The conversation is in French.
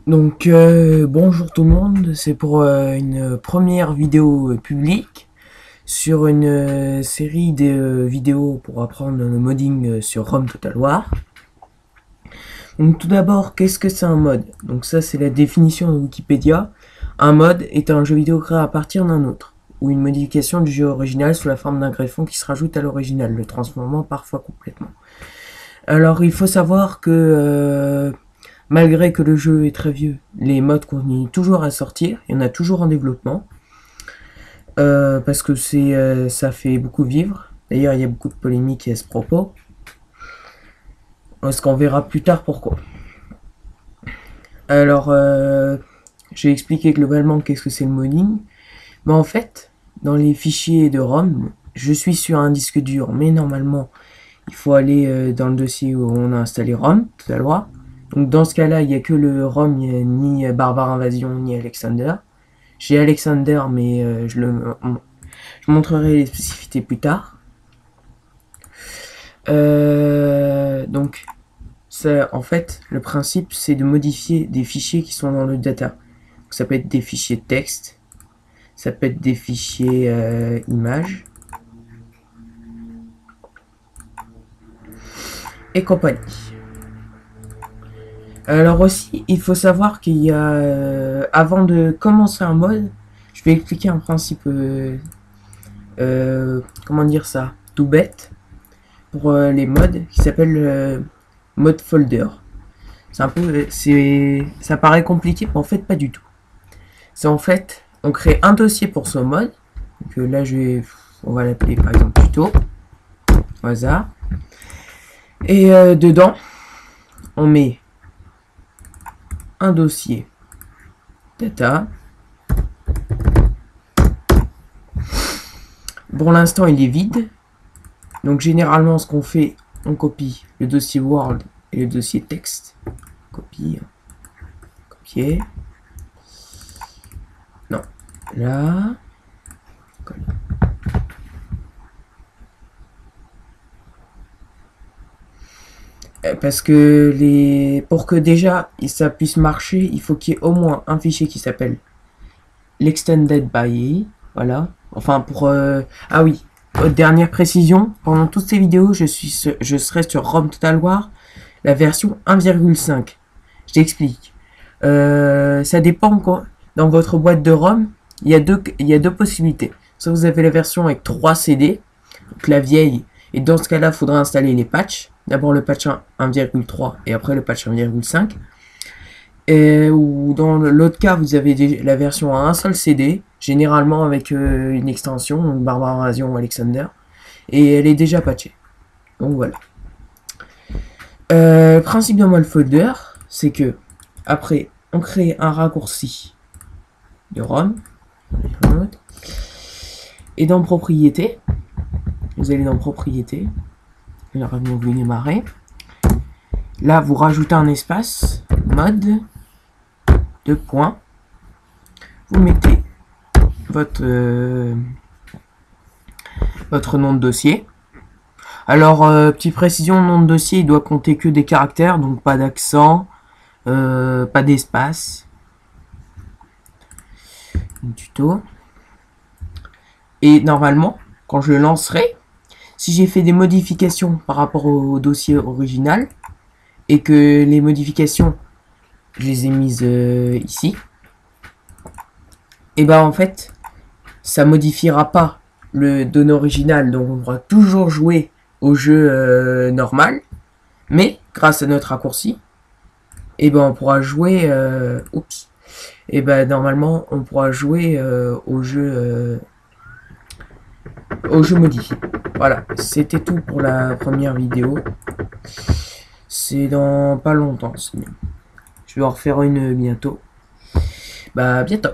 Donc bonjour tout le monde, c'est pour une première vidéo publique sur une série de vidéos pour apprendre le modding sur Rome Total War. Donc tout d'abord, qu'est-ce que c'est un mod? Donc ça c'est la définition de Wikipédia. Un mod est un jeu vidéo créé à partir d'un autre, ou une modification du jeu original sous la forme d'un greffon qui se rajoute à l'original, le transformant parfois complètement. Alors il faut savoir que malgré que le jeu est très vieux, les mods continuent toujours à sortir, il y en a toujours en développement, parce que ça fait beaucoup vivre. D'ailleurs, il y a beaucoup de polémiques à ce propos, parce qu'on verra plus tard pourquoi. Alors, j'ai expliqué globalement qu'est-ce que c'est le modding. Mais en fait, dans les fichiers de ROM, je suis sur un disque dur, mais normalement, il faut aller dans le dossier où on a installé ROM, tout à l'heure. Donc dans ce cas-là, il n'y a que le ROM, il n'y a ni Barbare Invasion, ni Alexander. J'ai Alexander, mais je montrerai les spécificités plus tard. Donc, ça, en fait, le principe, c'est de modifier des fichiers qui sont dans le data. Donc, ça peut être des fichiers de texte, ça peut être des fichiers images, et compagnie. Alors aussi, il faut savoir qu'il y a, avant de commencer un mode, je vais expliquer un principe, comment dire ça, tout bête, pour les mods, qui s'appelle mode folder. Ça paraît compliqué, mais en fait pas du tout. C'est en fait, on crée un dossier pour ce mode, donc là on va l'appeler par exemple tuto, au hasard, et dedans, on met un dossier data. Pour l'instant, il est vide. Donc généralement, ce qu'on fait, on copie le dossier World et le dossier texte. Copier. Copier. Non. Là. Coller. Parce que pour que déjà ça puisse marcher, il faut qu'il y ait au moins un fichier qui s'appelle l'extended by. Voilà. Enfin pour ah oui. Dernière précision, pendant toutes ces vidéos, je serai sur ROM Total War, la version 1,5. Je t'explique. Ça dépend quoi. Dans votre boîte de ROM, il y a deux possibilités. Soit vous avez la version avec 3 CD, donc la vieille, et dans ce cas-là, il faudra installer les patchs. D'abord le patch 1,3 et après le patch 1,5. Ou dans l'autre cas, vous avez la version à un seul CD, généralement avec une extension, donc Barbare Invasion ou Alexander, et elle est déjà patchée. Donc voilà. Le principe d'un mod folder, c'est que après, on crée un raccourci de ROM, et dans propriété, vous allez dans propriété, là vous démarrez. Là, vous rajoutez un espace, mode, 2 points. Vous mettez votre nom de dossier. Alors, petite précision, le nom de dossier, il doit compter que des caractères, donc pas d'accent, pas d'espace. Tuto. Et normalement, quand je le lancerai, si j'ai fait des modifications par rapport au dossier original, et que les modifications, je les ai mises ici, et ben en fait, ça modifiera pas le données original, donc on pourra toujours jouer au jeu normal, mais grâce à notre raccourci, et ben on pourra jouer, et ben normalement on pourra jouer au jeu modifié. Voilà, c'était tout pour la première vidéo. C'est dans pas longtemps, je vais en refaire une bientôt. Bah, bientôt.